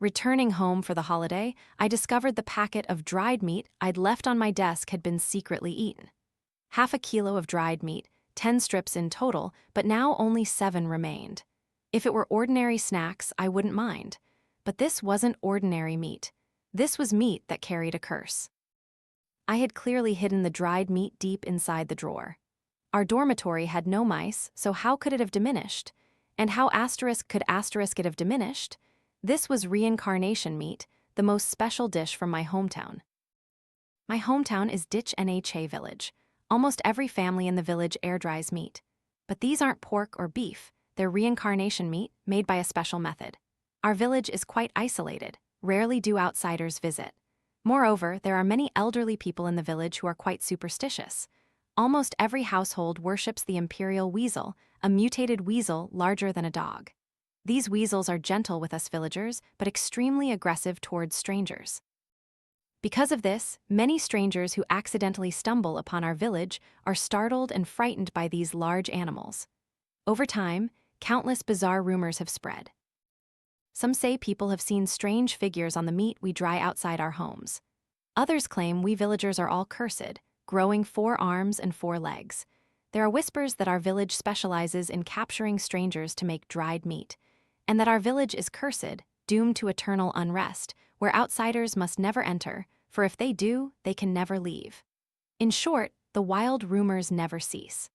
Returning home for the holiday, I discovered the packet of dried meat I'd left on my desk had been secretly eaten. Half a kilo of dried meat, 10 strips in total, but now only 7 remained. If it were ordinary snacks, I wouldn't mind. But this wasn't ordinary meat. This was meat that carried a curse. I had clearly hidden the dried meat deep inside the drawer. Our dormitory had no mice, so how could it have diminished? And how could it have diminished? This was reincarnation meat, the most special dish from my hometown. My hometown is Dịch Nha Village. Almost every family in the village air dries meat. But these aren't pork or beef, they're reincarnation meat made by a special method. Our village is quite isolated, rarely do outsiders visit. Moreover, there are many elderly people in the village who are quite superstitious. Almost every household worships the imperial weasel, a mutated weasel larger than a dog. These weasels are gentle with us villagers, but extremely aggressive towards strangers. Because of this, many strangers who accidentally stumble upon our village are startled and frightened by these large animals. Over time, countless bizarre rumors have spread. Some say people have seen strange figures on the meat we dry outside our homes. Others claim we villagers are all cursed, growing 4 arms and 4 legs. There are whispers that our village specializes in capturing strangers to make dried meat, and that our village is cursed, doomed to eternal unrest, where outsiders must never enter, for if they do, they can never leave. In short, the wild rumors never cease.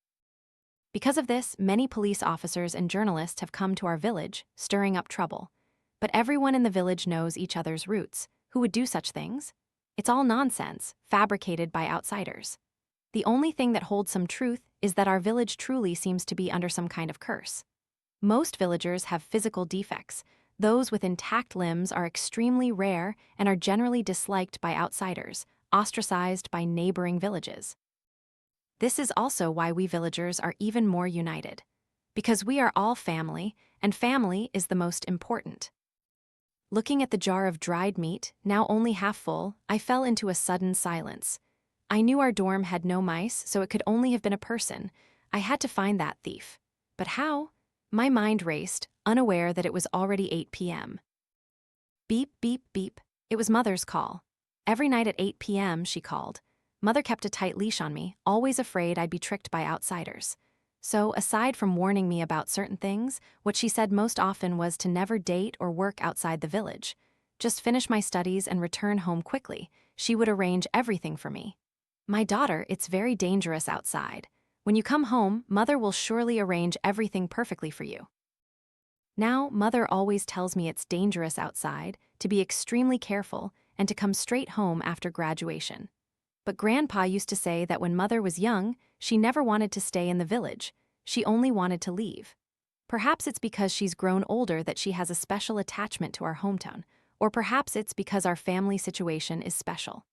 Because of this, many police officers and journalists have come to our village, stirring up trouble. But everyone in the village knows each other's roots. Who would do such things? It's all nonsense, fabricated by outsiders. The only thing that holds some truth is that our village truly seems to be under some kind of curse. Most villagers have physical defects. Those with intact limbs are extremely rare and are generally disliked by outsiders, ostracized by neighboring villages. This is also why we villagers are even more united. Because we are all family, and family is the most important. Looking at the jar of dried meat, now only half full, I fell into a sudden silence. I knew our dorm had no mice, so it could only have been a person. I had to find that thief. But how? My mind raced, unaware that it was already 8 p.m. Beep, beep, beep. It was Mother's call. Every night at 8 p.m. she called. Mother kept a tight leash on me, always afraid I'd be tricked by outsiders. So, aside from warning me about certain things, what she said most often was to never date or work outside the village. Just finish my studies and return home quickly. She would arrange everything for me. My daughter, it's very dangerous outside. When you come home, Mother will surely arrange everything perfectly for you. Now, Mother always tells me it's dangerous outside, to be extremely careful, and to come straight home after graduation. But Grandpa used to say that when Mother was young, she never wanted to stay in the village. She only wanted to leave. Perhaps it's because she's grown older that she has a special attachment to our hometown, or perhaps it's because our family situation is special.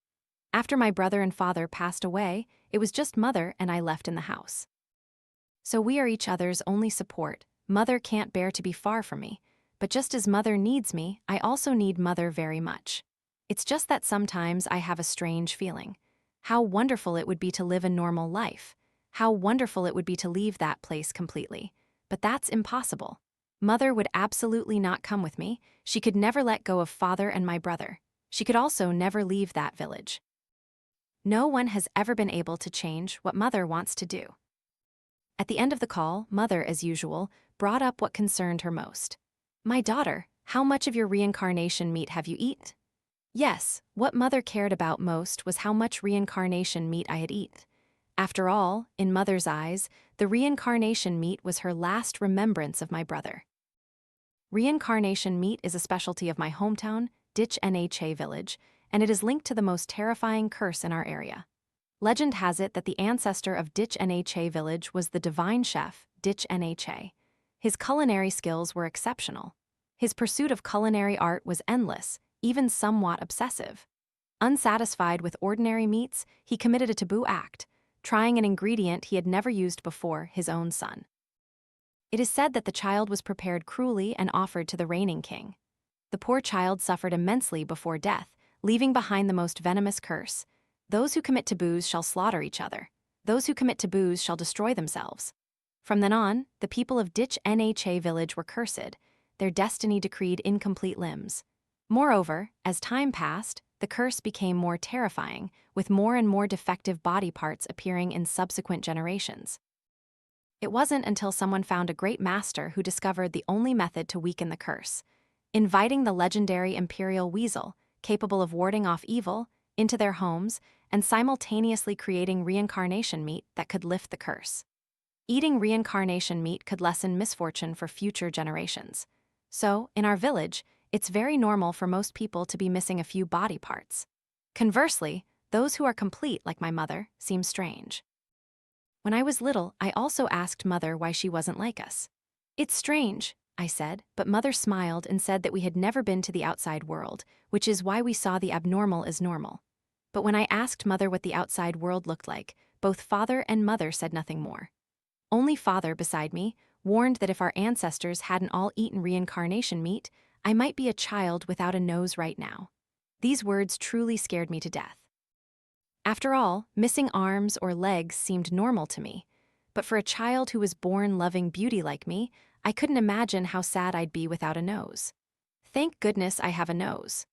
After my brother and father passed away, it was just Mother and I left in the house. So we are each other's only support. Mother can't bear to be far from me, but just as Mother needs me, I also need Mother very much. It's just that sometimes I have a strange feeling. How wonderful it would be to live a normal life. How wonderful it would be to leave that place completely. But that's impossible. Mother would absolutely not come with me. She could never let go of Father and my brother. She could also never leave that village. No one has ever been able to change what Mother wants to do. At the end of the call, Mother, as usual, brought up what concerned her most. My daughter, how much of your reincarnation meat have you eaten? Yes, what Mother cared about most was how much reincarnation meat I had eaten. After all, in Mother's eyes, the reincarnation meat was her last remembrance of my brother. Reincarnation meat is a specialty of my hometown, Dịch Nha Village, and it is linked to the most terrifying curse in our area. Legend has it that the ancestor of Dịch Nha Village was the divine chef, Dịch Nha. His culinary skills were exceptional. His pursuit of culinary art was endless, even somewhat obsessive. Unsatisfied with ordinary meats, he committed a taboo act, trying an ingredient he had never used before, his own son. It is said that the child was prepared cruelly and offered to the reigning king. The poor child suffered immensely before death, leaving behind the most venomous curse. Those who commit taboos shall slaughter each other. Those who commit taboos shall destroy themselves. From then on, the people of Dịch Nha Village were cursed, their destiny decreed incomplete limbs. Moreover, as time passed, the curse became more terrifying, with more and more defective body parts appearing in subsequent generations. It wasn't until someone found a great master who discovered the only method to weaken the curse, inviting the legendary imperial weasel, capable of warding off evil, into their homes and simultaneously creating reincarnation meat that could lift the curse. Eating reincarnation meat could lessen misfortune for future generations. So, in our village, it's very normal for most people to be missing a few body parts. Conversely, those who are complete, like my mother, seem strange. When I was little, I also asked Mother why she wasn't like us. "It's strange," I said, but Mother smiled and said that we had never been to the outside world, which is why we saw the abnormal as normal. But when I asked Mother what the outside world looked like, both Father and Mother said nothing more. Only Father, beside me, warned that if our ancestors hadn't all eaten reincarnation meat, I might be a child without a nose right now. These words truly scared me to death. After all, missing arms or legs seemed normal to me, but for a child who was born loving beauty like me, I couldn't imagine how sad I'd be without a nose. Thank goodness I have a nose.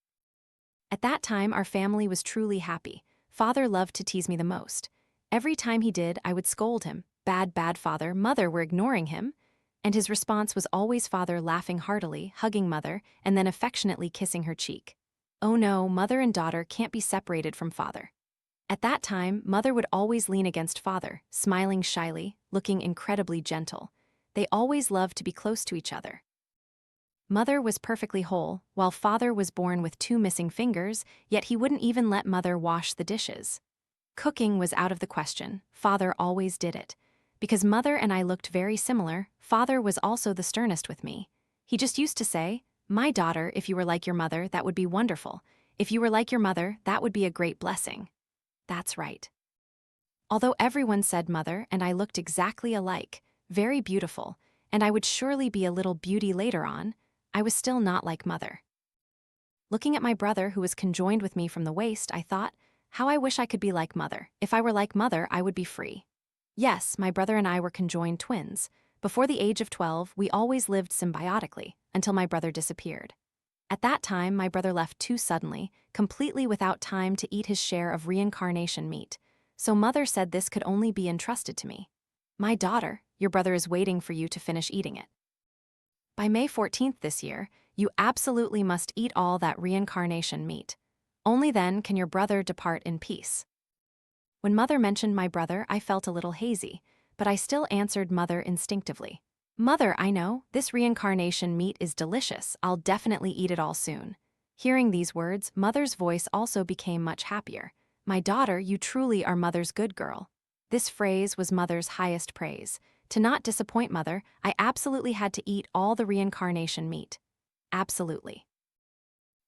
At that time, our family was truly happy. Father loved to tease me the most. Every time he did, I would scold him. "Bad, bad, Father, Mother were ignoring him." And his response was always Father laughing heartily, hugging Mother, and then affectionately kissing her cheek. Oh no, Mother and daughter can't be separated from Father. At that time, Mother would always lean against Father, smiling shyly, looking incredibly gentle. They always loved to be close to each other. Mother was perfectly whole, while Father was born with 2 missing fingers, yet he wouldn't even let Mother wash the dishes. Cooking was out of the question. Father always did it. Because Mother and I looked very similar, Father was also the sternest with me. He just used to say, "My daughter, if you were like your mother, that would be wonderful. If you were like your mother, that would be a great blessing." That's right. Although everyone said Mother and I looked exactly alike, very beautiful, and I would surely be a little beauty later on, I was still not like Mother. Looking at my brother who was conjoined with me from the waist, I thought, how I wish I could be like Mother. If I were like Mother, I would be free. Yes, my brother and I were conjoined twins. Before the age of 12, we always lived symbiotically, until my brother disappeared. At that time, my brother left too suddenly, completely without time to eat his share of reincarnation meat, so Mother said this could only be entrusted to me. "My daughter, your brother is waiting for you to finish eating it. By May 14th this year, you absolutely must eat all that reincarnation meat. Only then can your brother depart in peace." When Mother mentioned my brother, I felt a little hazy, but I still answered Mother instinctively. "Mother, I know, this reincarnation meat is delicious. I'll definitely eat it all soon." Hearing these words, Mother's voice also became much happier. "My daughter, you truly are Mother's good girl." This phrase was Mother's highest praise. To not disappoint Mother, I absolutely had to eat all the reincarnation meat. Absolutely.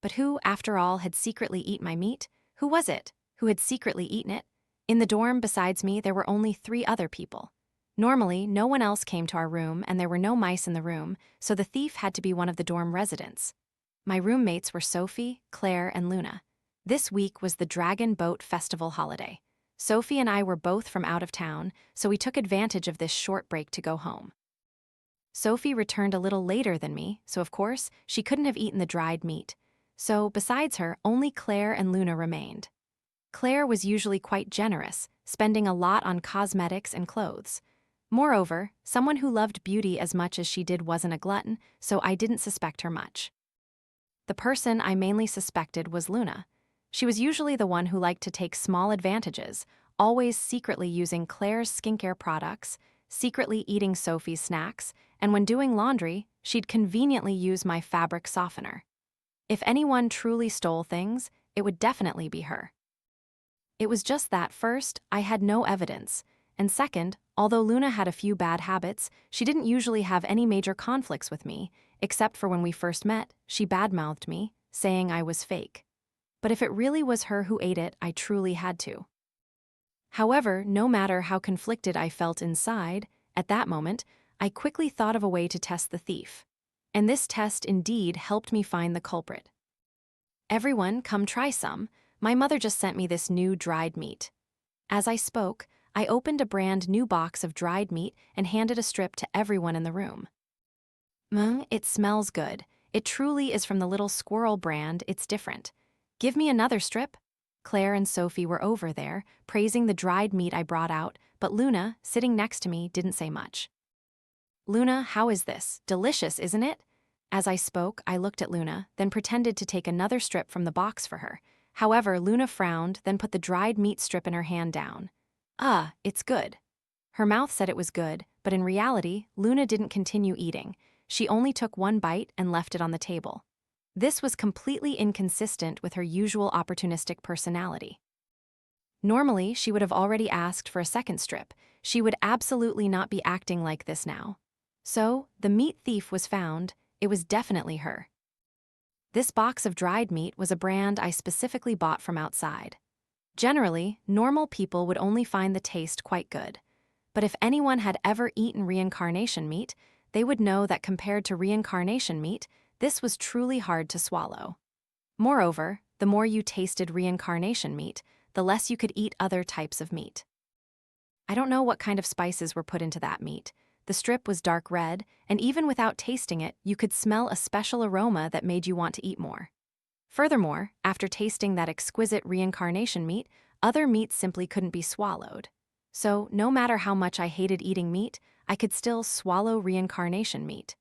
But who, after all, had secretly eaten my meat? Who was it? Who had secretly eaten it? In the dorm, besides me, there were only 3 other people. Normally, no one else came to our room and there were no mice in the room, so the thief had to be one of the dorm residents. My roommates were Sophie, Claire, and Luna. This week was the Dragon Boat Festival holiday. Sophie and I were both from out of town, so we took advantage of this short break to go home. Sophie returned a little later than me, so of course, she couldn't have eaten the dried meat. So, besides her, only Claire and Luna remained. Claire was usually quite generous, spending a lot on cosmetics and clothes. Moreover, someone who loved beauty as much as she did wasn't a glutton, so I didn't suspect her much. The person I mainly suspected was Luna. She was usually the one who liked to take small advantages, always secretly using Claire's skincare products, secretly eating Sophie's snacks, and when doing laundry, she'd conveniently use my fabric softener. If anyone truly stole things, it would definitely be her. It was just that, first, I had no evidence, and second, although Luna had a few bad habits, she didn't usually have any major conflicts with me, except for when we first met, she badmouthed me, saying I was fake. But if it really was her who ate it, I truly had to. However, no matter how conflicted I felt inside, at that moment, I quickly thought of a way to test the thief. And this test indeed helped me find the culprit. "Everyone, come try some. My mother just sent me this new dried meat." As I spoke, I opened a brand new box of dried meat and handed a strip to everyone in the room. It smells good. It truly is from the little squirrel brand, it's different. Give me another strip? Claire and Sophie were over there, praising the dried meat I brought out, but Luna, sitting next to me, didn't say much. Luna, how is this? Delicious, isn't it? As I spoke, I looked at Luna, then pretended to take another strip from the box for her. However, Luna frowned, then put the dried meat strip in her hand down. It's good. Her mouth said it was good, but in reality, Luna didn't continue eating. She only took one bite and left it on the table. This was completely inconsistent with her usual opportunistic personality. Normally, she would have already asked for a second strip. She would absolutely not be acting like this now. So, the meat thief was found. It was definitely her. This box of dried meat was a brand I specifically bought from outside. Generally, normal people would only find the taste quite good. But if anyone had ever eaten reincarnation meat, they would know that compared to reincarnation meat, this was truly hard to swallow. Moreover, the more you tasted reincarnation meat, the less you could eat other types of meat. I don't know what kind of spices were put into that meat. The strip was dark red, and even without tasting it, you could smell a special aroma that made you want to eat more. Furthermore, after tasting that exquisite reincarnation meat, other meats simply couldn't be swallowed. So, no matter how much I hated eating meat, I could still swallow reincarnation meat.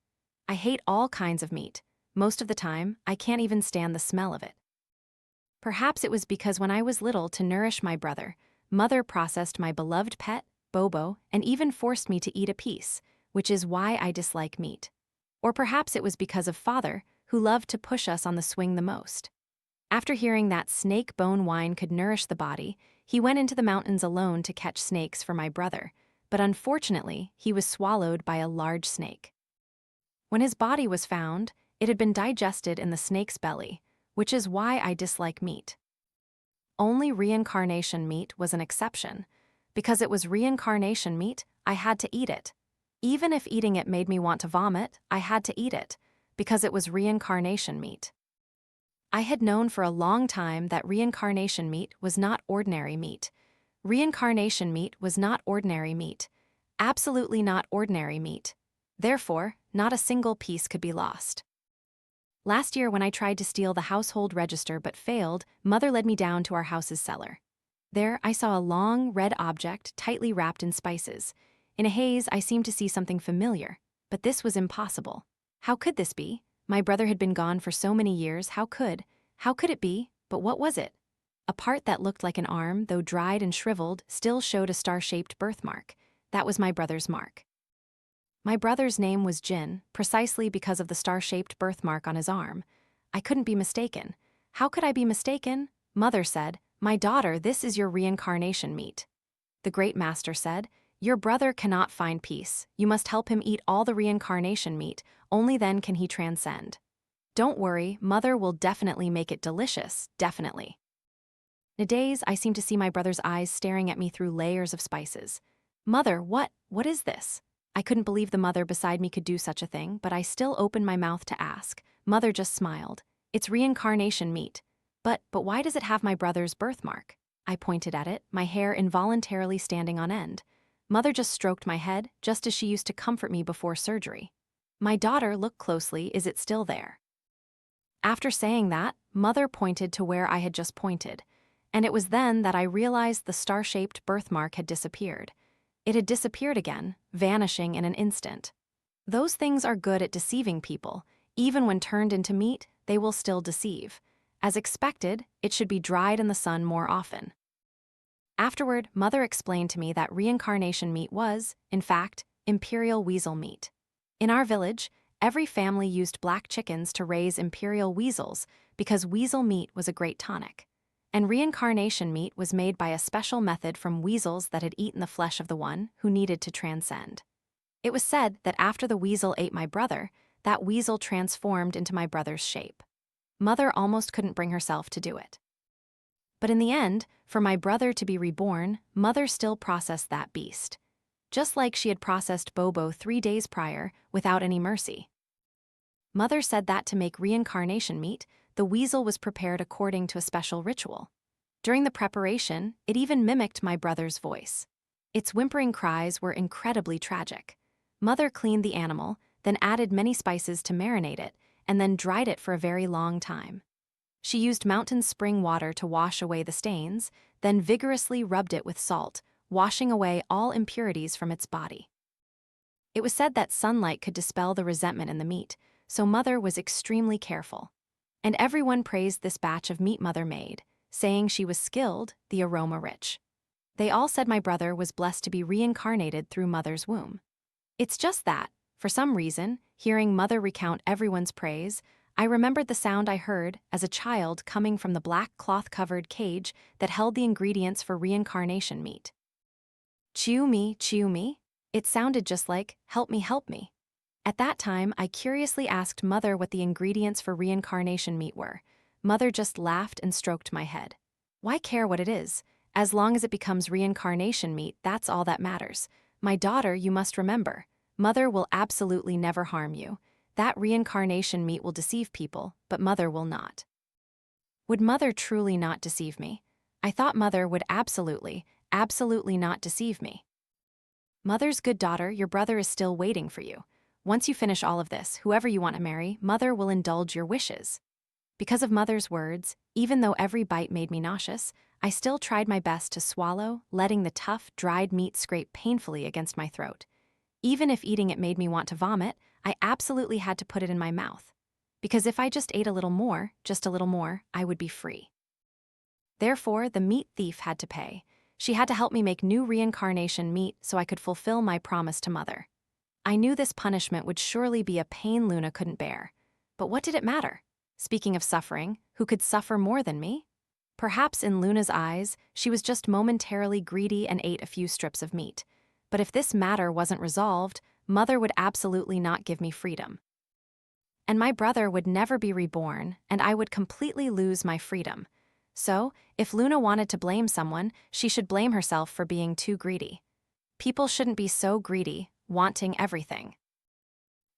I hate all kinds of meat. Most of the time, I can't even stand the smell of it. Perhaps it was because when I was little, to nourish my brother, Mother processed my beloved pet, Bobo, and even forced me to eat a piece, which is why I dislike meat. Or perhaps it was because of Father, who loved to push us on the swing the most. After hearing that snake bone wine could nourish the body, he went into the mountains alone to catch snakes for my brother, but unfortunately, he was swallowed by a large snake. When his body was found, it had been digested in the snake's belly, which is why I dislike meat. Only reincarnation meat was an exception. Because it was reincarnation meat, I had to eat it. Even if eating it made me want to vomit, I had to eat it, because it was reincarnation meat. I had known for a long time that reincarnation meat was not ordinary meat. Reincarnation meat was not ordinary meat. Absolutely not ordinary meat. Therefore, not a single piece could be lost. Last year when I tried to steal the household register but failed, Mother led me down to our house's cellar. There, I saw a long, red object tightly wrapped in spices. In a haze, I seemed to see something familiar, but this was impossible. How could this be? My brother had been gone for so many years, how could it be? But what was it? A part that looked like an arm, though dried and shriveled, still showed a star-shaped birthmark. That was my brother's mark. My brother's name was Jin, precisely because of the star-shaped birthmark on his arm. I couldn't be mistaken. How could I be mistaken? Mother said, "My daughter, this is your reincarnation meat." The great master said, "Your brother cannot find peace. You must help him eat all the reincarnation meat, only then can he transcend. Don't worry, Mother will definitely make it delicious, definitely." In a daze, I seemed to see my brother's eyes staring at me through layers of spices. "Mother, what is this?" I couldn't believe the mother beside me could do such a thing, but I still opened my mouth to ask. Mother just smiled. "It's reincarnation meat." But why does it have my brother's birthmark? I pointed at it, my hair involuntarily standing on end. Mother just stroked my head, just as she used to comfort me before surgery. "My daughter, look closely, is it still there?" After saying that, Mother pointed to where I had just pointed, and it was then that I realized the star-shaped birthmark had disappeared. It had disappeared again, vanishing in an instant. Those things are good at deceiving people. Even when turned into meat, they will still deceive. As expected, it should be dried in the sun more often. Afterward, Mother explained to me that reincarnation meat was, in fact, imperial weasel meat. In our village, every family used black chickens to raise imperial weasels because weasel meat was a great tonic. And reincarnation meat was made by a special method from weasels that had eaten the flesh of the one who needed to transcend. It was said that after the weasel ate my brother, that weasel transformed into my brother's shape. Mother almost couldn't bring herself to do it. But in the end, for my brother to be reborn, Mother still processed that beast. Just like she had processed Bobo 3 days prior, without any mercy. Mother said that to make reincarnation meat, the weasel was prepared according to a special ritual. During the preparation, it even mimicked my brother's voice. Its whimpering cries were incredibly tragic. Mother cleaned the animal, then added many spices to marinate it, and then dried it for a very long time. She used mountain spring water to wash away the stains, then vigorously rubbed it with salt, washing away all impurities from its body. It was said that sunlight could dispel the resentment in the meat, so Mother was extremely careful. And everyone praised this batch of meat Mother made, saying she was skilled, the aroma rich. They all said my brother was blessed to be reincarnated through Mother's womb. It's just that, for some reason, hearing Mother recount everyone's praise, I remembered the sound I heard as a child coming from the black cloth-covered cage that held the ingredients for reincarnation meat. Chew me, chew me? It sounded just like, help me, help me. At that time, I curiously asked Mother what the ingredients for reincarnation meat were. Mother just laughed and stroked my head. Why care what it is? As long as it becomes reincarnation meat, that's all that matters. My daughter, you must remember, Mother will absolutely never harm you. That reincarnation meat will deceive people, but Mother will not. Would Mother truly not deceive me? I thought Mother would absolutely not deceive me. Mother's good daughter, your brother is still waiting for you. Once you finish all of this, whoever you want to marry, Mother will indulge your wishes. Because of Mother's words, even though every bite made me nauseous, I still tried my best to swallow, letting the tough, dried meat scrape painfully against my throat. Even if eating it made me want to vomit, I absolutely had to put it in my mouth. Because if I just ate a little more, just a little more, I would be free. Therefore, the meat thief had to pay. She had to help me make new reincarnation meat so I could fulfill my promise to Mother. I knew this punishment would surely be a pain Luna couldn't bear. But what did it matter? Speaking of suffering, who could suffer more than me? Perhaps in Luna's eyes, she was just momentarily greedy and ate a few strips of meat. But if this matter wasn't resolved, Mother would absolutely not give me freedom. And my brother would never be reborn, and I would completely lose my freedom. So, if Luna wanted to blame someone, she should blame herself for being too greedy. People shouldn't be so greedy, wanting everything.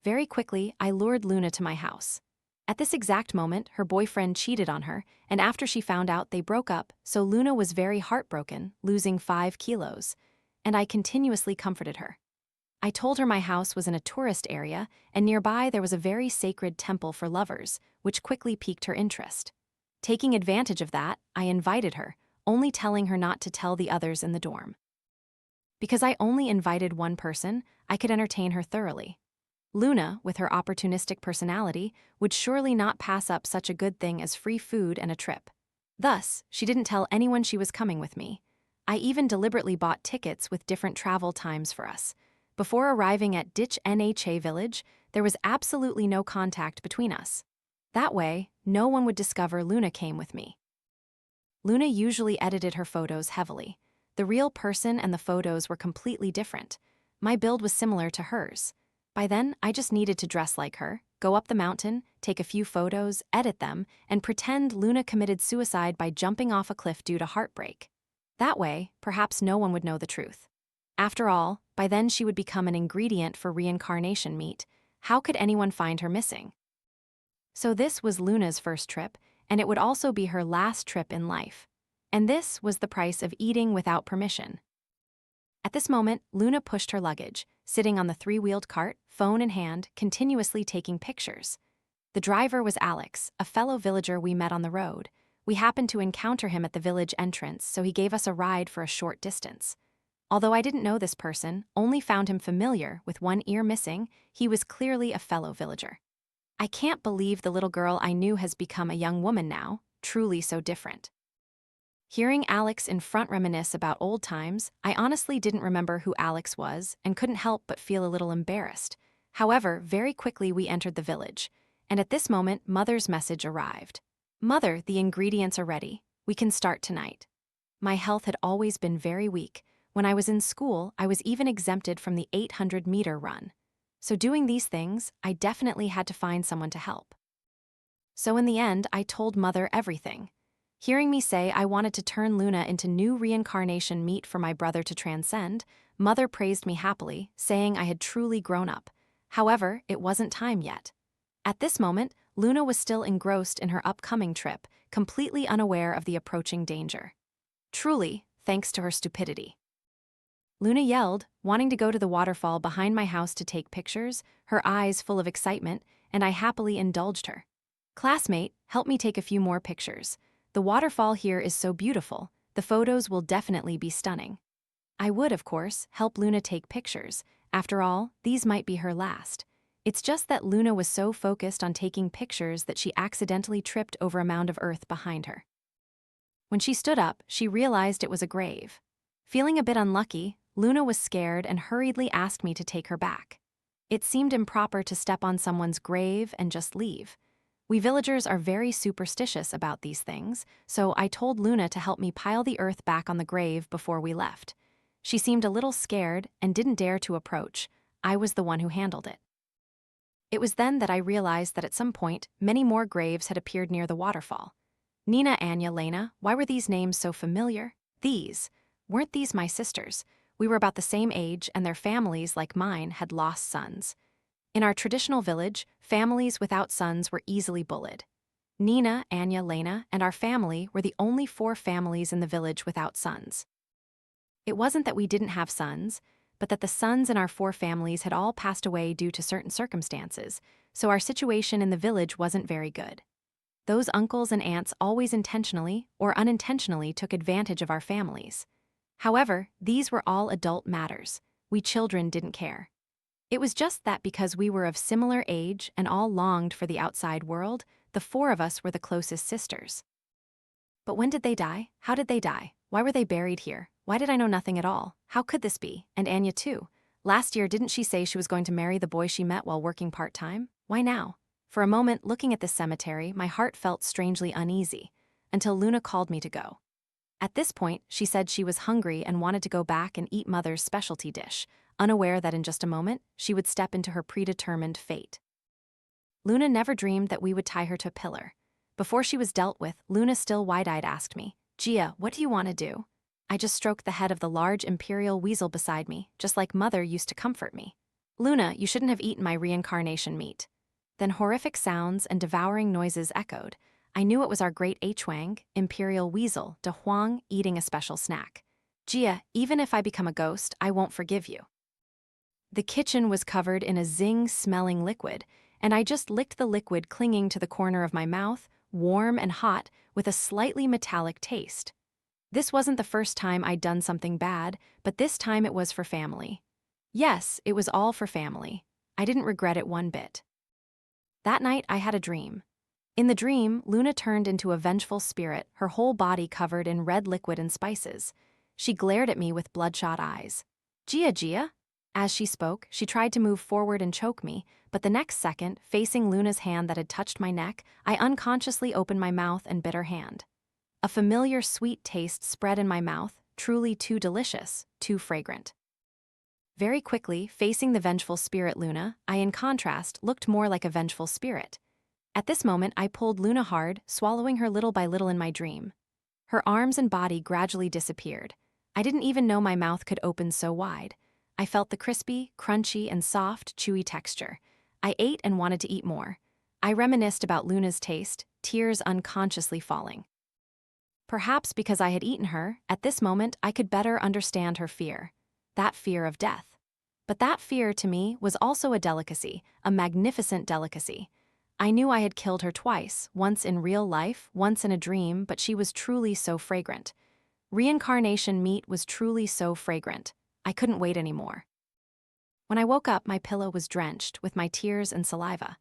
Very quickly, I lured Luna to my house. At this exact moment, her boyfriend cheated on her, and after she found out, they broke up, so Luna was very heartbroken, losing 5 kilos. And I continuously comforted her. I told her my house was in a tourist area, and nearby there was a very sacred temple for lovers, which quickly piqued her interest. Taking advantage of that, I invited her, only telling her not to tell the others in the dorm. Because I only invited one person, I could entertain her thoroughly. Luna, with her opportunistic personality, would surely not pass up such a good thing as free food and a trip. Thus, she didn't tell anyone she was coming with me. I even deliberately bought tickets with different travel times for us. Before arriving at Dịch Nha Village, there was absolutely no contact between us. That way, no one would discover Luna came with me. Luna usually edited her photos heavily. The real person and the photos were completely different. My build was similar to hers. By then, I just needed to dress like her, go up the mountain, take a few photos, edit them, and pretend Luna committed suicide by jumping off a cliff due to heartbreak. That way, perhaps no one would know the truth. After all, by then she would become an ingredient for reincarnation meat. How could anyone find her missing? So this was Luna's first trip, and it would also be her last trip in life. And this was the price of eating without permission. At this moment, Luna pushed her luggage, sitting on the 3-wheeled cart, phone in hand, continuously taking pictures. The driver was Alex, a fellow villager we met on the road. We happened to encounter him at the village entrance, so he gave us a ride for a short distance. Although I didn't know this person, only found him familiar, with one ear missing, he was clearly a fellow villager. I can't believe the little girl I knew has become a young woman now, truly so different. Hearing Alex in front reminisce about old times, I honestly didn't remember who Alex was and couldn't help but feel a little embarrassed. However, very quickly we entered the village, and at this moment, Mother's message arrived. Mother, the ingredients are ready. We can start tonight. My health had always been very weak. When I was in school, I was even exempted from the 800-meter run. So doing these things, I definitely had to find someone to help. So in the end, I told Mother everything. Hearing me say I wanted to turn Luna into new reincarnation meat for my brother to transcend, Mother praised me happily, saying I had truly grown up. However, it wasn't time yet. At this moment, Luna was still engrossed in her upcoming trip, completely unaware of the approaching danger. Truly, thanks to her stupidity. Luna yelled, wanting to go to the waterfall behind my house to take pictures, her eyes full of excitement, and I happily indulged her. "Classmate, help me take a few more pictures. The waterfall here is so beautiful, the photos will definitely be stunning." I would, of course, help Luna take pictures. After all, these might be her last. It's just that Luna was so focused on taking pictures that she accidentally tripped over a mound of earth behind her. When she stood up, she realized it was a grave. Feeling a bit unlucky, Luna was scared and hurriedly asked me to take her back. It seemed improper to step on someone's grave and just leave. We villagers are very superstitious about these things, so I told Luna to help me pile the earth back on the grave before we left. She seemed a little scared and didn't dare to approach. I was the one who handled it. It was then that I realized that at some point, many more graves had appeared near the waterfall. Nina, Anya, Lena, why were these names so familiar? Weren't these my sisters? We were about the same age, and their families, like mine, had lost sons. In our traditional village, families without sons were easily bullied. Nina, Anya, Lena, and our family were the only 4 families in the village without sons. It wasn't that we didn't have sons, but that the sons in our 4 families had all passed away due to certain circumstances, so our situation in the village wasn't very good. Those uncles and aunts always intentionally or unintentionally took advantage of our families. However, these were all adult matters. We children didn't care. It was just that because we were of similar age and all longed for the outside world, the 4 of us were the closest sisters. But when did they die? How did they die? Why were they buried here? Why did I know nothing at all? How could this be? And Anya too. Last year, didn't she say she was going to marry the boy she met while working part-time? Why now? For a moment, looking at this cemetery, my heart felt strangely uneasy, until Luna called me to go. At this point, she said she was hungry and wanted to go back and eat Mother's specialty dish, unaware that in just a moment, she would step into her predetermined fate. Luna never dreamed that we would tie her to a pillar. Before she was dealt with, Luna still wide-eyed asked me, "Gia, what do you want to do?" I just stroked the head of the large imperial weasel beside me, just like Mother used to comfort me. "Luna, you shouldn't have eaten my reincarnation meat." Then horrific sounds and devouring noises echoed. I knew it was our great H-Wang, imperial weasel, De Huang, eating a special snack. "Gia, even if I become a ghost, I won't forgive you." The kitchen was covered in a zing-smelling liquid, and I just licked the liquid clinging to the corner of my mouth, warm and hot, with a slightly metallic taste. This wasn't the first time I'd done something bad, but this time it was for family. Yes, it was all for family. I didn't regret it one bit. That night, I had a dream. In the dream, Luna turned into a vengeful spirit, her whole body covered in red liquid and spices. She glared at me with bloodshot eyes. Gia." As she spoke, she tried to move forward and choke me, but the next second, facing Luna's hand that had touched my neck, I unconsciously opened my mouth and bit her hand. A familiar sweet taste spread in my mouth, truly too delicious, too fragrant. Very quickly, facing the vengeful spirit Luna, I, in contrast, looked more like a vengeful spirit. At this moment, I pulled Luna hard, swallowing her little by little in my dream. Her arms and body gradually disappeared. I didn't even know my mouth could open so wide. I felt the crispy, crunchy, and soft, chewy texture. I ate and wanted to eat more. I reminisced about Luna's taste, tears unconsciously falling. Perhaps because I had eaten her, at this moment I could better understand her fear. That fear of death. But that fear, to me, was also a delicacy, a magnificent delicacy. I knew I had killed her twice, once in real life, once in a dream, but she was truly so fragrant. Reincarnation meat was truly so fragrant. I couldn't wait anymore. When I woke up, my pillow was drenched with my tears and saliva.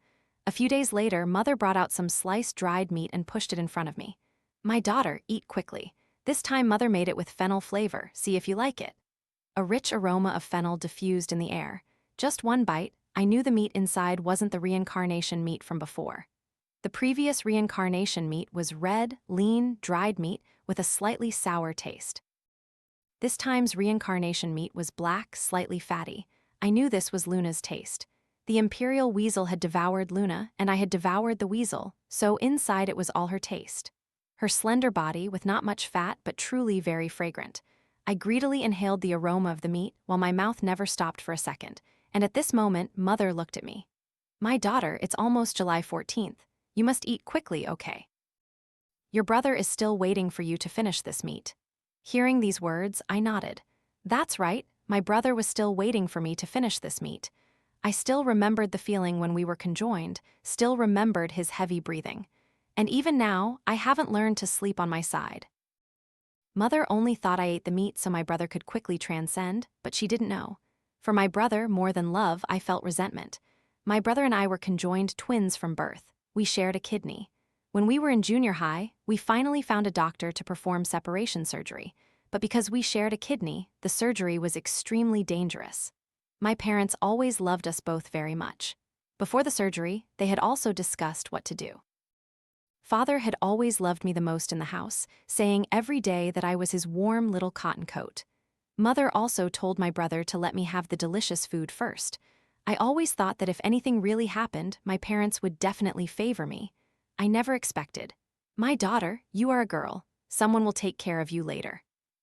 A few days later, Mother brought out some sliced dried meat and pushed it in front of me. "My daughter, eat quickly. This time Mother made it with fennel flavor, see if you like it." A rich aroma of fennel diffused in the air. Just one bite, I knew the meat inside wasn't the reincarnation meat from before. The previous reincarnation meat was red, lean, dried meat with a slightly sour taste. This time's reincarnation meat was black, slightly fatty. I knew this was Luna's taste. The imperial weasel had devoured Luna, and I had devoured the weasel, so inside it was all her taste. Her slender body with not much fat but truly very fragrant. I greedily inhaled the aroma of the meat while my mouth never stopped for a second, and at this moment, Mother looked at me. "My daughter, it's almost July 14th. You must eat quickly, okay? Your brother is still waiting for you to finish this meat." Hearing these words, I nodded. That's right, my brother was still waiting for me to finish this meat. I still remembered the feeling when we were conjoined, still remembered his heavy breathing. And even now, I haven't learned to sleep on my side. Mother only thought I ate the meat so my brother could quickly transcend, but she didn't know. For my brother, more than love, I felt resentment. My brother and I were conjoined twins from birth. We shared a kidney. When we were in junior high, we finally found a doctor to perform separation surgery. But because we shared a kidney, the surgery was extremely dangerous. My parents always loved us both very much. Before the surgery, they had also discussed what to do. Father had always loved me the most in the house, saying every day that I was his warm little cotton coat. Mother also told my brother to let me have the delicious food first. I always thought that if anything really happened, my parents would definitely favor me. I never expected. My daughter, you are a girl. Someone will take care of you later.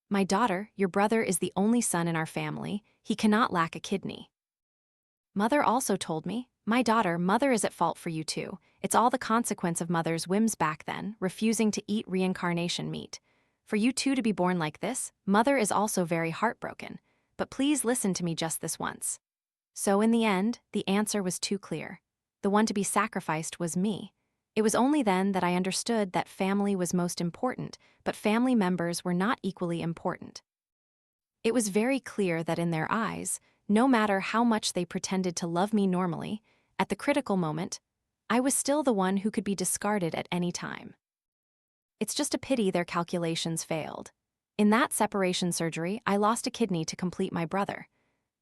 My daughter, your brother is the only son in our family. He cannot lack a kidney. Mother also told me, my daughter, Mother is at fault for you too. It's all the consequence of Mother's whims back then, refusing to eat reincarnation meat. For you two to be born like this, Mother is also very heartbroken. But please listen to me just this once. So in the end, the answer was too clear. The one to be sacrificed was me. It was only then that I understood that family was most important, but family members were not equally important. It was very clear that in their eyes, no matter how much they pretended to love me normally, at the critical moment, I was still the one who could be discarded at any time. It's just a pity their calculations failed. In that separation surgery, I lost a kidney to complete my brother.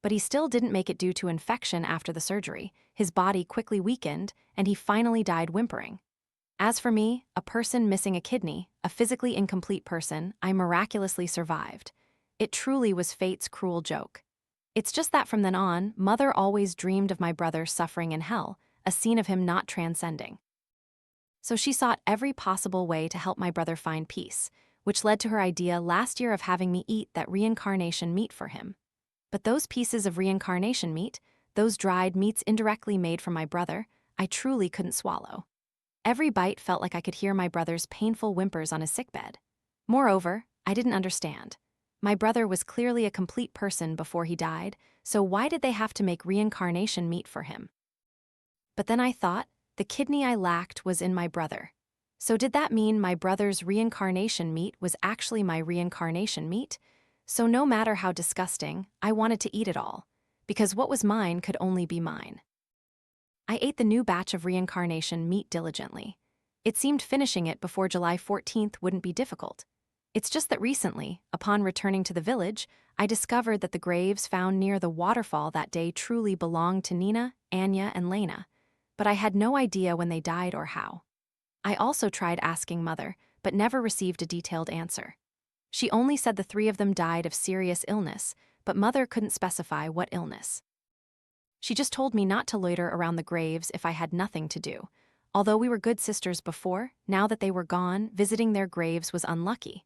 But he still didn't make it due to infection after the surgery. His body quickly weakened, and he finally died whimpering. As for me, a person missing a kidney, a physically incomplete person, I miraculously survived. It truly was fate's cruel joke. It's just that from then on, Mother always dreamed of my brother suffering in hell, a scene of him not transcending. So she sought every possible way to help my brother find peace, which led to her idea last year of having me eat that reincarnation meat for him. But those pieces of reincarnation meat, those dried meats indirectly made from my brother, I truly couldn't swallow. Every bite felt like I could hear my brother's painful whimpers on his sickbed. Moreover, I didn't understand. My brother was clearly a complete person before he died, so why did they have to make reincarnation meat for him? But then I thought, the kidney I lacked was in my brother. So did that mean my brother's reincarnation meat was actually my reincarnation meat? So no matter how disgusting, I wanted to eat it all, because what was mine could only be mine. I ate the new batch of reincarnation meat diligently. It seemed finishing it before July 14th wouldn't be difficult. It's just that recently, upon returning to the village, I discovered that the graves found near the waterfall that day truly belonged to Nina, Anya, and Lena, but I had no idea when they died or how. I also tried asking Mother, but never received a detailed answer. She only said the three of them died of serious illness, but Mother couldn't specify what illness. She just told me not to loiter around the graves if I had nothing to do. Although we were good sisters before, now that they were gone, visiting their graves was unlucky.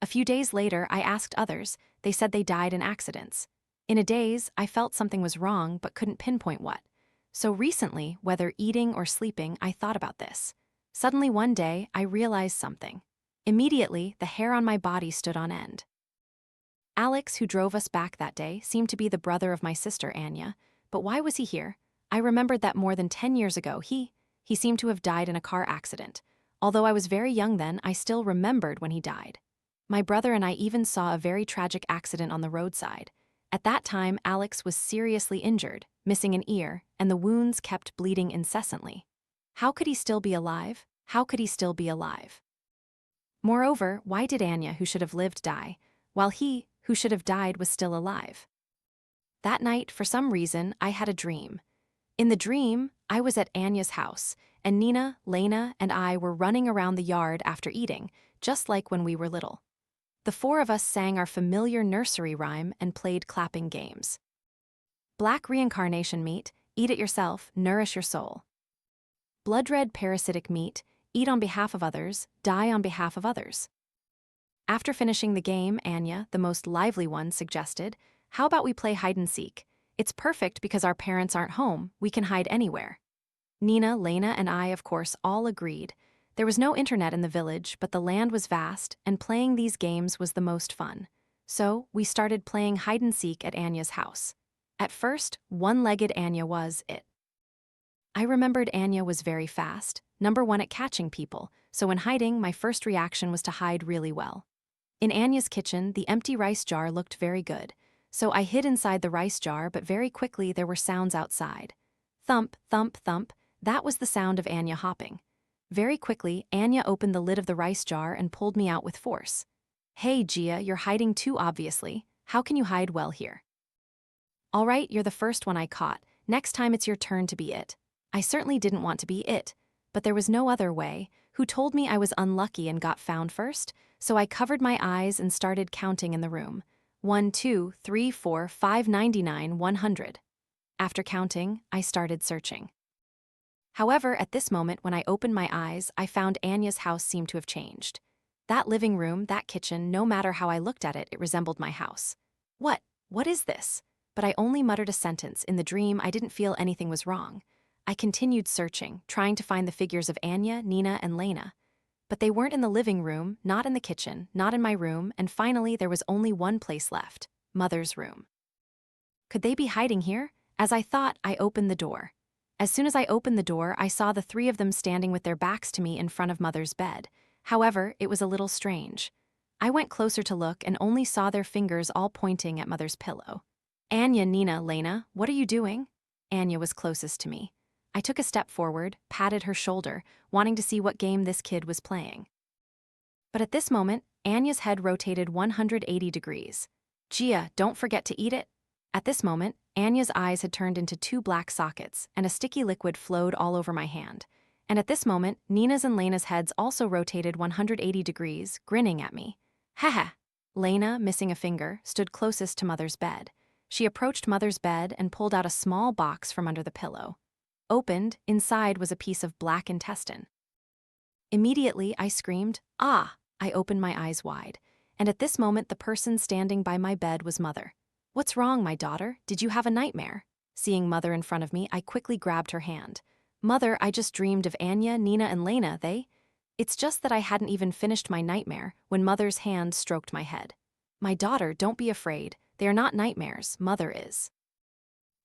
A few days later, I asked others. They said they died in accidents. In a daze, I felt something was wrong but couldn't pinpoint what. So recently, whether eating or sleeping, I thought about this. Suddenly one day, I realized something. Immediately, the hair on my body stood on end. Alex, who drove us back that day, seemed to be the brother of my sister Anya, but why was he here? I remembered that more than 10 years ago, he seemed to have died in a car accident. Although I was very young then, I still remembered when he died. My brother and I even saw a very tragic accident on the roadside. At that time, Alex was seriously injured, missing an ear, and the wounds kept bleeding incessantly. How could he still be alive? How could he still be alive? Moreover, why did Anya, who should have lived, die, while he, who should have died, was still alive? That night, for some reason, I had a dream. In the dream, I was at Anya's house, and Nina, Lena, and I were running around the yard after eating, just like when we were little. The four of us sang our familiar nursery rhyme and played clapping games. Black reincarnation meat, eat it yourself, nourish your soul. Blood red parasitic meat, eat on behalf of others, die on behalf of others. After finishing the game, Anya, the most lively one, suggested, how about we play hide and seek? It's perfect because our parents aren't home, we can hide anywhere. Nina, Lena, and I, of course, all agreed. There was no internet in the village, but the land was vast, and playing these games was the most fun. So, we started playing hide and seek at Anya's house. At first, one-legged Anya was it. I remembered Anya was very fast, number one at catching people, so when hiding, my first reaction was to hide really well. In Anya's kitchen, the empty rice jar looked very good, so I hid inside the rice jar, but very quickly there were sounds outside. Thump, thump, thump, that was the sound of Anya hopping. Very quickly, Anya opened the lid of the rice jar and pulled me out with force. Hey, Gia, you're hiding too obviously. How can you hide well here? All right, you're the first one I caught. Next time it's your turn to be it. I certainly didn't want to be it, but there was no other way. Who told me I was unlucky and got found first? So I covered my eyes and started counting in the room. 1, 2, 3, 4, 5, 99, 100. After counting, I started searching. However, at this moment when I opened my eyes, I found Anya's house seemed to have changed. That living room, that kitchen, no matter how I looked at it, it resembled my house. What is this? But I only muttered a sentence. In the dream, I didn't feel anything was wrong. I continued searching, trying to find the figures of Anya, Nina, and Lena. But they weren't in the living room, not in the kitchen, not in my room, and finally there was only one place left, Mother's room. Could they be hiding here? As I thought, I opened the door. As soon as I opened the door, I saw the three of them standing with their backs to me in front of Mother's bed. However, it was a little strange. I went closer to look and only saw their fingers all pointing at Mother's pillow. Anya, Nina, Lena, what are you doing? Anya was closest to me. I took a step forward, patted her shoulder, wanting to see what game this kid was playing. But at this moment, Anya's head rotated 180 degrees. Gia, don't forget to eat it. At this moment, Anya's eyes had turned into two black sockets, and a sticky liquid flowed all over my hand. And at this moment, Nina's and Lena's heads also rotated 180 degrees, grinning at me. Haha! Lena, missing a finger, stood closest to Mother's bed. She approached Mother's bed and pulled out a small box from under the pillow. Opened, inside was a piece of black intestine. Immediately, I screamed, "Ah!" I opened my eyes wide, and at this moment the person standing by my bed was Mother. What's wrong, my daughter? Did you have a nightmare? Seeing Mother in front of me, I quickly grabbed her hand. Mother, I just dreamed of Anya, Nina, and Lena, It's just that I hadn't even finished my nightmare when Mother's hand stroked my head. My daughter, don't be afraid. They are not nightmares, Mother is.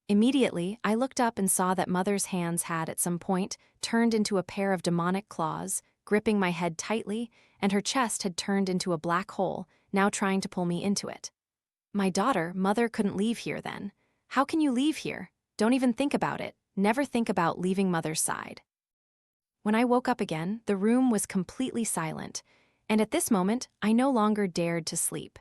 Immediately, I looked up and saw that Mother's hands had, at some point, turned into a pair of demonic claws, gripping my head tightly, and her chest had turned into a black hole, now trying to pull me into it. My daughter, Mother couldn't leave here then. How can you leave here? Don't even think about it. Never think about leaving Mother's side. When I woke up again, the room was completely silent, and at this moment, I no longer dared to sleep.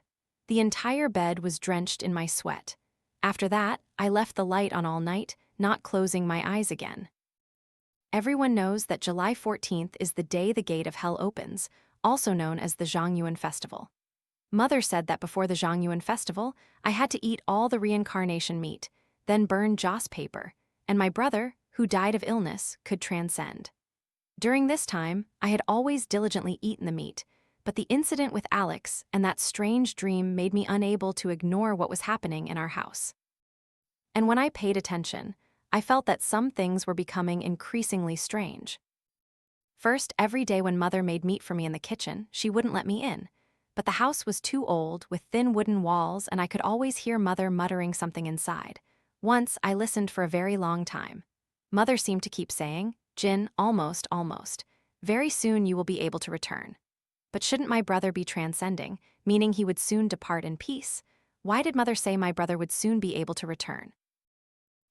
The entire bed was drenched in my sweat. After that, I left the light on all night, not closing my eyes again. Everyone knows that July 14th is the day the gate of hell opens, also known as the Zhangyuan Festival. Mother said that before the Zhangyuan Festival, I had to eat all the reincarnation meat, then burn joss paper, and my brother, who died of illness, could transcend. During this time, I had always diligently eaten the meat, but the incident with Alex and that strange dream made me unable to ignore what was happening in our house. And when I paid attention, I felt that some things were becoming increasingly strange. First, every day when Mother made meat for me in the kitchen, she wouldn't let me in. But the house was too old, with thin wooden walls, and I could always hear Mother muttering something inside. Once, I listened for a very long time. Mother seemed to keep saying, "Jin, almost, almost. Very soon you will be able to return." But shouldn't my brother be transcending, meaning he would soon depart in peace? Why did Mother say my brother would soon be able to return?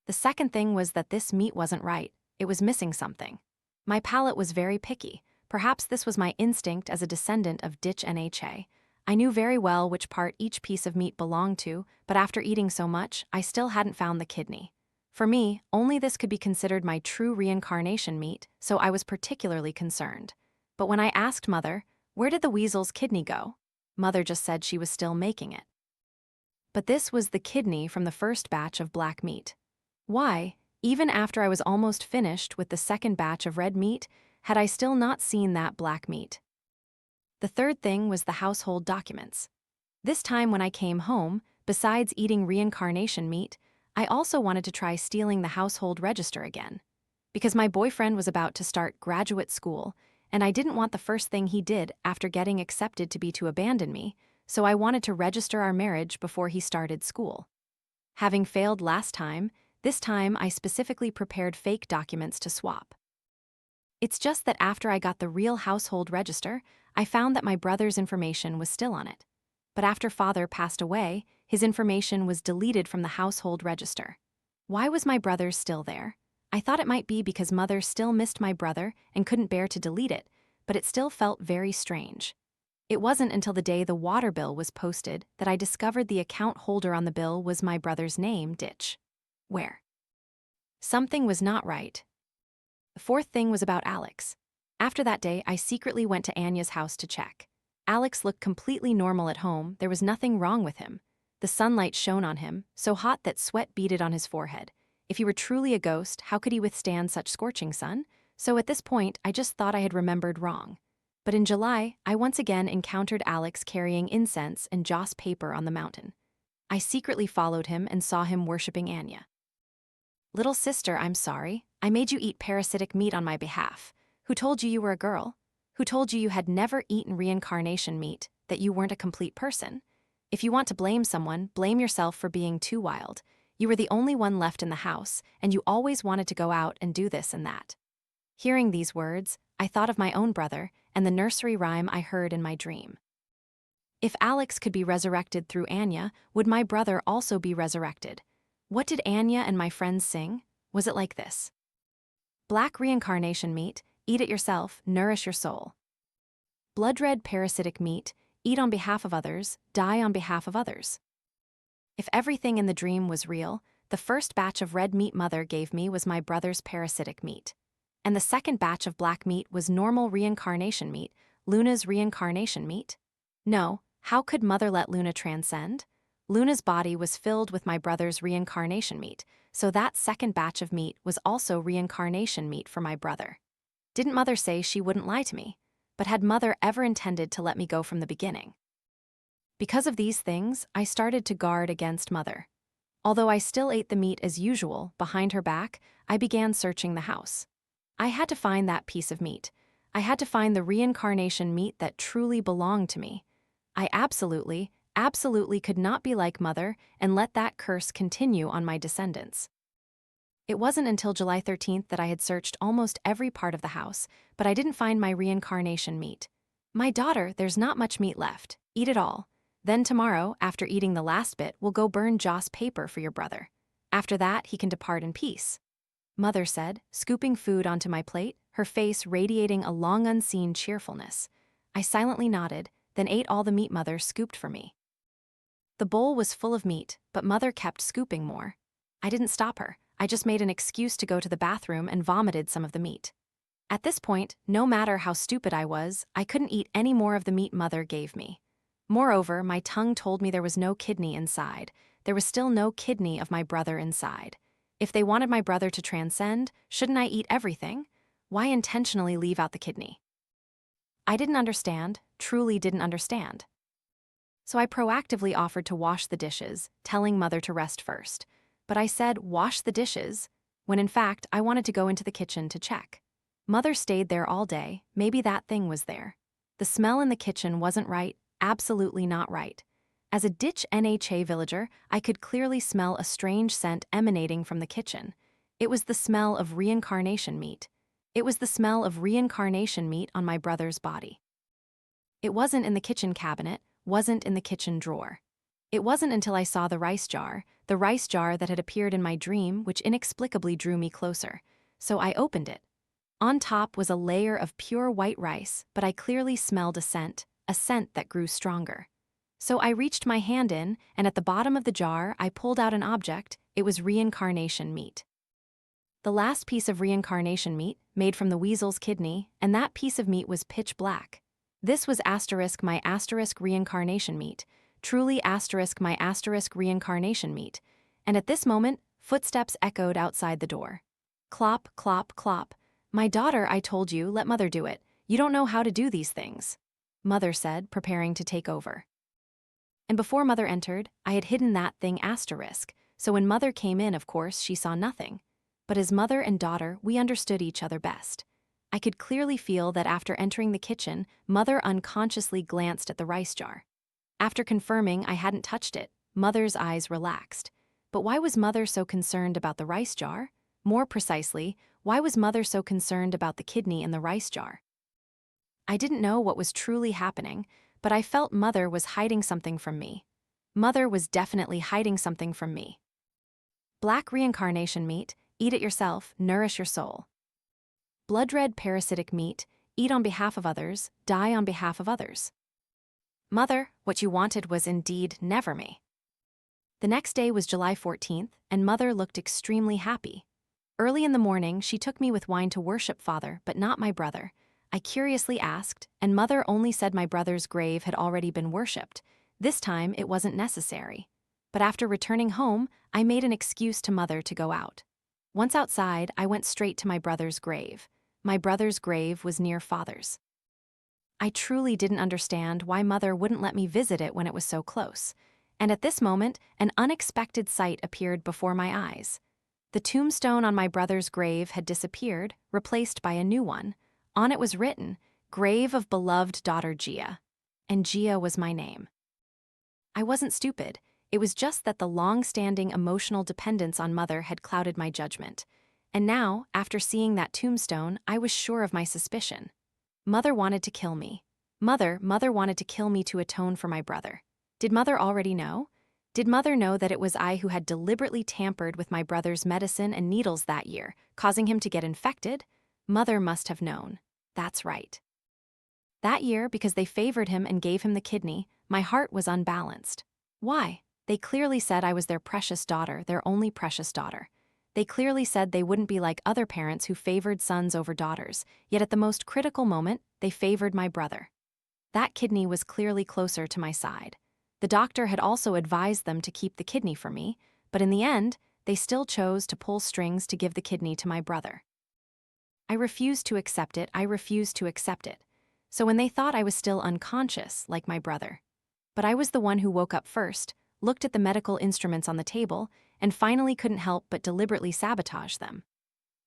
The second thing was that this meat wasn't right. It was missing something. My palate was very picky. Perhaps this was my instinct as a descendant of Dich Nha. I knew very well which part each piece of meat belonged to, but after eating so much, I still hadn't found the kidney. For me, only this could be considered my true reincarnation meat, so I was particularly concerned. But when I asked Mother, where did the weasel's kidney go? Mother just said she was still making it. But this was the kidney from the first batch of black meat. Why, even after I was almost finished with the second batch of red meat, had I still not seen that black meat? The third thing was the household documents. This time when I came home, besides eating reincarnation meat, I also wanted to try stealing the household register again. Because my boyfriend was about to start graduate school, and I didn't want the first thing he did after getting accepted to be to abandon me, so I wanted to register our marriage before he started school. Having failed last time, this time I specifically prepared fake documents to swap. It's just that after I got the real household register, I found that my brother's information was still on it. But after father passed away, his information was deleted from the household register. Why was my brother's still there? I thought it might be because mother still missed my brother and couldn't bear to delete it, but it still felt very strange. It wasn't until the day the water bill was posted that I discovered the account holder on the bill was my brother's name, Ditch. Where? Something was not right. The fourth thing was about Alex. After that day, I secretly went to Anya's house to check. Alex looked completely normal at home, there was nothing wrong with him. The sunlight shone on him, so hot that sweat beaded on his forehead. If he were truly a ghost, how could he withstand such scorching sun? So at this point, I just thought I had remembered wrong. But in July, I once again encountered Alex carrying incense and joss paper on the mountain. I secretly followed him and saw him worshipping Anya. Little sister, I'm sorry. I made you eat parasitic meat on my behalf. Who told you you were a girl? Who told you you had never eaten reincarnation meat, that you weren't a complete person? If you want to blame someone, blame yourself for being too wild. You were the only one left in the house, and you always wanted to go out and do this and that. Hearing these words, I thought of my own brother and the nursery rhyme I heard in my dream. If Alex could be resurrected through Anya, would my brother also be resurrected? What did Anya and my friends sing? Was it like this? Black reincarnation meat, eat it yourself, nourish your soul. Blood red parasitic meat, eat on behalf of others, die on behalf of others. If everything in the dream was real, the first batch of red meat mother gave me was my brother's parasitic meat. And the second batch of black meat was normal reincarnation meat, Luna's reincarnation meat. No, how could mother let Luna transcend? Luna's body was filled with my brother's reincarnation meat, so that second batch of meat was also reincarnation meat for my brother. Didn't mother say she wouldn't lie to me? But had mother ever intended to let me go from the beginning? Because of these things, I started to guard against mother. Although I still ate the meat as usual, behind her back, I began searching the house. I had to find that piece of meat. I had to find the reincarnation meat that truly belonged to me. I absolutely could not be like mother and let that curse continue on my descendants. It wasn't until July 13th that I had searched almost every part of the house, but I didn't find my reincarnation meat. My daughter, there's not much meat left. Eat it all. Then tomorrow, after eating the last bit, we'll go burn joss paper for your brother. After that, he can depart in peace. Mother said, scooping food onto my plate, her face radiating a long unseen cheerfulness. I silently nodded, then ate all the meat mother scooped for me. The bowl was full of meat, but mother kept scooping more. I didn't stop her. I just made an excuse to go to the bathroom and vomited some of the meat. At this point, no matter how stupid I was, I couldn't eat any more of the meat mother gave me. Moreover, my tongue told me there was no kidney inside. There was still no kidney of my brother inside. If they wanted my brother to transcend, shouldn't I eat everything? Why intentionally leave out the kidney? I didn't understand, truly didn't understand. So I proactively offered to wash the dishes, telling mother to rest first. But I said, wash the dishes, when in fact I wanted to go into the kitchen to check. Mother stayed there all day, maybe that thing was there. The smell in the kitchen wasn't right, absolutely not right. As a Ditch Nha villager, I could clearly smell a strange scent emanating from the kitchen. It was the smell of reincarnation meat. It was the smell of reincarnation meat on my brother's body. It wasn't in the kitchen cabinet, wasn't in the kitchen drawer. It wasn't until I saw the rice jar that had appeared in my dream, which inexplicably drew me closer. So I opened it. On top was a layer of pure white rice, but I clearly smelled a scent that grew stronger. So I reached my hand in, and at the bottom of the jar, I pulled out an object. It was reincarnation meat. The last piece of reincarnation meat, made from the weasel's kidney, and that piece of meat was pitch black. This was my reincarnation meat, truly my reincarnation meat. And at this moment, footsteps echoed outside the door. Clop, clop, clop. My daughter, I told you, let mother do it. You don't know how to do these things. Mother said, preparing to take over. And before mother entered, I had hidden that thing asterisk, so when mother came in, of course, she saw nothing. But as mother and daughter, we understood each other best. I could clearly feel that after entering the kitchen, mother unconsciously glanced at the rice jar. After confirming I hadn't touched it, mother's eyes relaxed. But why was Mother so concerned about the rice jar? More precisely, why was Mother so concerned about the kidney in the rice jar? I didn't know what was truly happening, but I felt Mother was hiding something from me. Mother was definitely hiding something from me. Black reincarnation meat, eat it yourself, nourish your soul. Blood red parasitic meat, eat on behalf of others, die on behalf of others. Mother, what you wanted was indeed never me. The next day was July 14th, and Mother looked extremely happy. Early in the morning, she took me with wine to worship Father, but not my brother. I curiously asked, and Mother only said my brother's grave had already been worshipped. This time, it wasn't necessary. But after returning home, I made an excuse to Mother to go out. Once outside, I went straight to my brother's grave. My brother's grave was near Father's. I truly didn't understand why Mother wouldn't let me visit it when it was so close. And at this moment, an unexpected sight appeared before my eyes. The tombstone on my brother's grave had disappeared, replaced by a new one. On it was written, "Grave of beloved daughter Gia." And Gia was my name. I wasn't stupid. It was just that the long-standing emotional dependence on Mother had clouded my judgment. And now, after seeing that tombstone, I was sure of my suspicion. Mother wanted to kill me. Mother wanted to kill me to atone for my brother. Did Mother already know? Did Mother know that it was I who had deliberately tampered with my brother's medicine and needles that year, causing him to get infected? Mother must have known. That's right. That year, because they favored him and gave him the kidney, my heart was unbalanced. Why? They clearly said I was their precious daughter, their only precious daughter. They clearly said they wouldn't be like other parents who favored sons over daughters, yet at the most critical moment, they favored my brother. That kidney was clearly closer to my side. The doctor had also advised them to keep the kidney for me, but in the end, they still chose to pull strings to give the kidney to my brother. I refused to accept it, So when they thought I was still unconscious, like my brother. But I was the one who woke up first, looked at the medical instruments on the table, and finally couldn't help but deliberately sabotage them.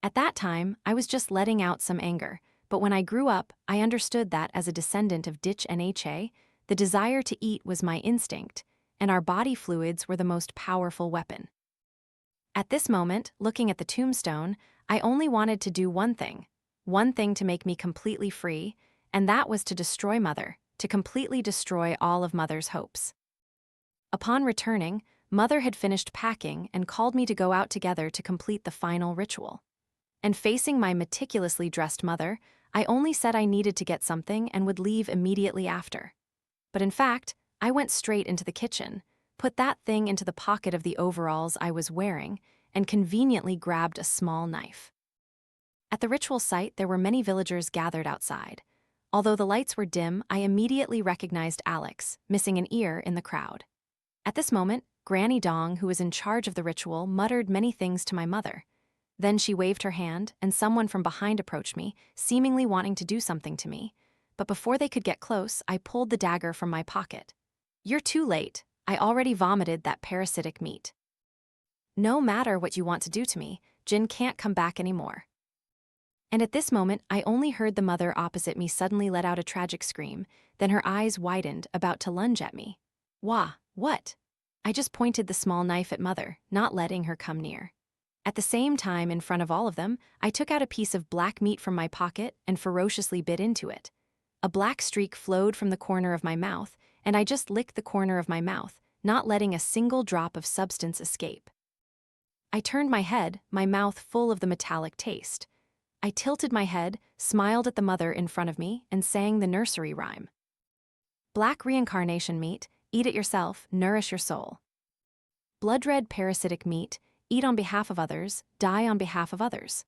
At that time, I was just letting out some anger, but when I grew up, I understood that as a descendant of Dich Nha, the desire to eat was my instinct, and our body fluids were the most powerful weapon. At this moment, looking at the tombstone, I only wanted to do one thing to make me completely free, and that was to destroy Mother, to completely destroy all of Mother's hopes. Upon returning, Mother had finished packing and called me to go out together to complete the final ritual. And facing my meticulously dressed mother, I only said I needed to get something and would leave immediately after. But in fact, I went straight into the kitchen, put that thing into the pocket of the overalls I was wearing, and conveniently grabbed a small knife. At the ritual site, there were many villagers gathered outside. Although the lights were dim, I immediately recognized Alex, missing an ear, in the crowd. At this moment, Granny Dong, who was in charge of the ritual, muttered many things to my mother. Then she waved her hand, and someone from behind approached me, seemingly wanting to do something to me. But before they could get close, I pulled the dagger from my pocket. "You're too late. I already vomited that parasitic meat. No matter what you want to do to me, Jin can't come back anymore." And at this moment, I only heard the mother opposite me suddenly let out a tragic scream, then her eyes widened, about to lunge at me. "Wah, what?" I just pointed the small knife at Mother, not letting her come near. At the same time, in front of all of them, I took out a piece of black meat from my pocket and ferociously bit into it. A black streak flowed from the corner of my mouth, and I just licked the corner of my mouth, not letting a single drop of substance escape. I turned my head, my mouth full of the metallic taste. I tilted my head, smiled at the mother in front of me, and sang the nursery rhyme. Black reincarnation meat, eat it yourself, nourish your soul. Blood red parasitic meat, eat on behalf of others, die on behalf of others.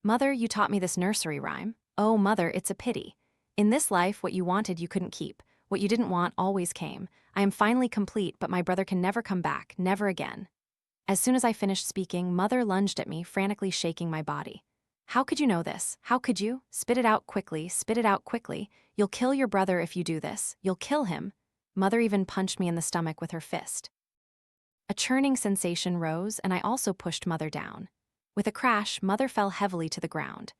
Mother, you taught me this nursery rhyme. Oh, Mother, it's a pity. In this life, what you wanted you couldn't keep. What you didn't want always came. I am finally complete, but my brother can never come back, never again. As soon as I finished speaking, Mother lunged at me, frantically shaking my body. How could you know this? How could you? Spit it out quickly, spit it out quickly. You'll kill your brother if you do this. You'll kill him. Mother even punched me in the stomach with her fist. A churning sensation rose, and I also pushed Mother down. With a crash, Mother fell heavily to the ground.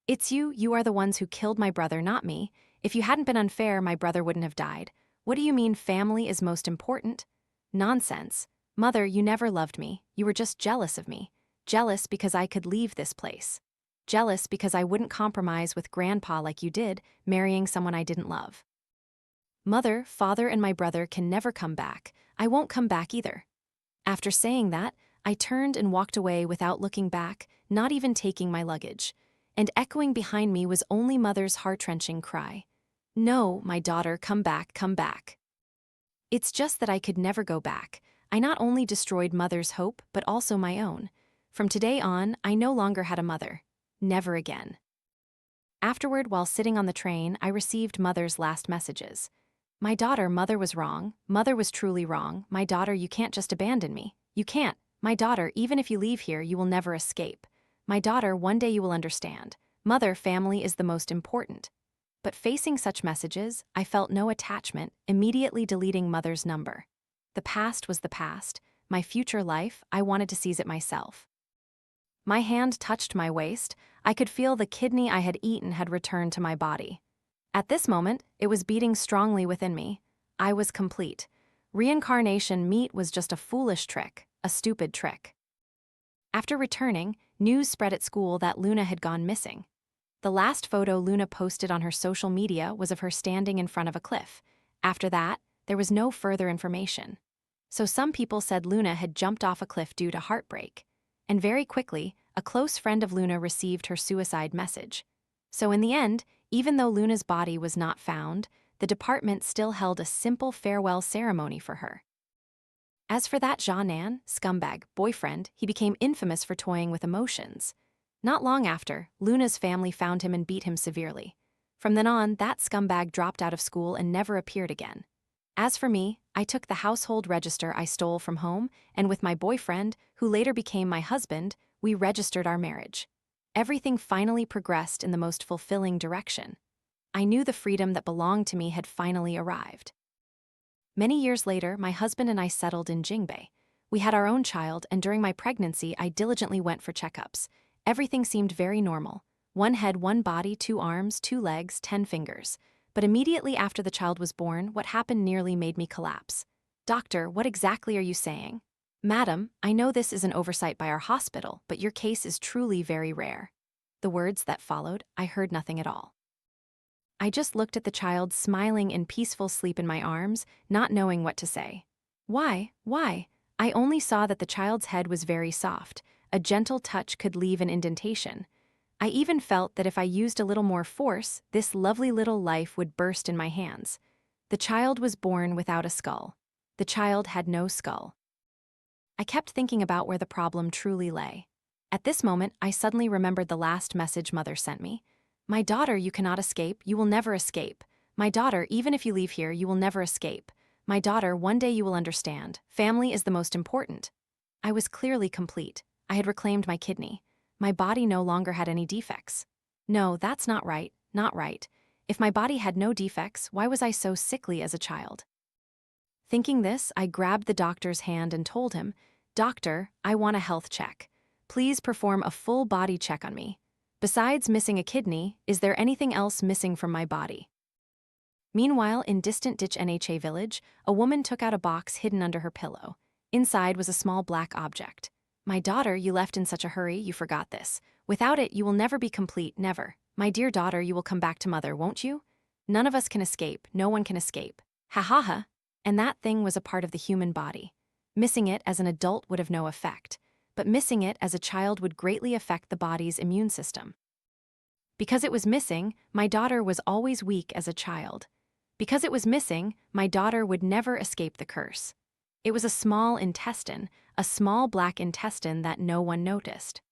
It's you are the ones who killed my brother, not me. If you hadn't been unfair, my brother wouldn't have died. What do you mean family is most important? Nonsense. Mother, you never loved me. You were just jealous of me. Jealous because I could leave this place. Jealous because I wouldn't compromise with Grandpa like you did, marrying someone I didn't love. Mother, Father, and my brother can never come back. I won't come back either. After saying that, I turned and walked away without looking back, not even taking my luggage. And echoing behind me was only Mother's heart-wrenching cry. No, my daughter, come back, come back. It's just that I could never go back. I not only destroyed Mother's hope, but also my own. From today on, I no longer had a mother. Never again. Afterward, while sitting on the train, I received Mother's last messages. My daughter, Mother was wrong. Mother was truly wrong. My daughter, you can't just abandon me. You can't. My daughter, even if you leave here, you will never escape. My daughter, one day you will understand. Mother, family is the most important. But facing such messages, I felt no attachment, immediately deleting Mother's number. The past was the past. My future life, I wanted to seize it myself. My hand touched my waist. I could feel the kidney I had eaten had returned to my body. At this moment, it was beating strongly within me. I was complete. Reincarnation Meat was just a foolish trick, a stupid trick. After returning, news spread at school that Luna had gone missing. The last photo Luna posted on her social media was of her standing in front of a cliff. After that, there was no further information. So some people said Luna had jumped off a cliff due to heartbreak. And very quickly, a close friend of Luna received her suicide message. So in the end, even though Luna's body was not found, the department still held a simple farewell ceremony for her. As for that Jean-Nan, scumbag, boyfriend, he became infamous for toying with emotions. Not long after, Luna's family found him and beat him severely. From then on, that scumbag dropped out of school and never appeared again. As for me, I took the household register I stole from home, and with my boyfriend, who later became my husband, we registered our marriage. Everything finally progressed in the most fulfilling direction. I knew the freedom that belonged to me had finally arrived. Many years later, my husband and I settled in Jingbei. We had our own child, and during my pregnancy, I diligently went for checkups. Everything seemed very normal. 1 head, 1 body, 2 arms, 2 legs, 10 fingers. But immediately after the child was born, what happened nearly made me collapse. Doctor, what exactly are you saying? Madam, I know this is an oversight by our hospital, but your case is truly very rare. The words that followed, I heard nothing at all. I just looked at the child smiling in peaceful sleep in my arms, not knowing what to say. Why? I only saw that the child's head was very soft. A gentle touch could leave an indentation. I even felt that if I used a little more force, this lovely little life would burst in my hands. The child was born without a skull. The child had no skull. I kept thinking about where the problem truly lay. At this moment, I suddenly remembered the last message Mother sent me. My daughter, you cannot escape, you will never escape. My daughter, even if you leave here, you will never escape. My daughter, one day you will understand. Family is the most important. I was clearly complete. I had reclaimed my kidney. My body no longer had any defects. No, that's not right, not right. If my body had no defects, why was I so sickly as a child? Thinking this, I grabbed the doctor's hand and told him, Doctor, I want a health check. Please perform a full body check on me. Besides missing a kidney, is there anything else missing from my body? Meanwhile, in distant Dịch Nha Village, a woman took out a box hidden under her pillow. Inside was a small black object. My daughter, you left in such a hurry, you forgot this. Without it, you will never be complete, never. My dear daughter, you will come back to Mother, won't you? None of us can escape, no one can escape. Ha ha ha. And that thing was a part of the human body. Missing it as an adult would have no effect, but missing it as a child would greatly affect the body's immune system. Because it was missing, my daughter was always weak as a child. Because it was missing, my daughter would never escape the curse. It was a small intestine, a small black intestine that no one noticed.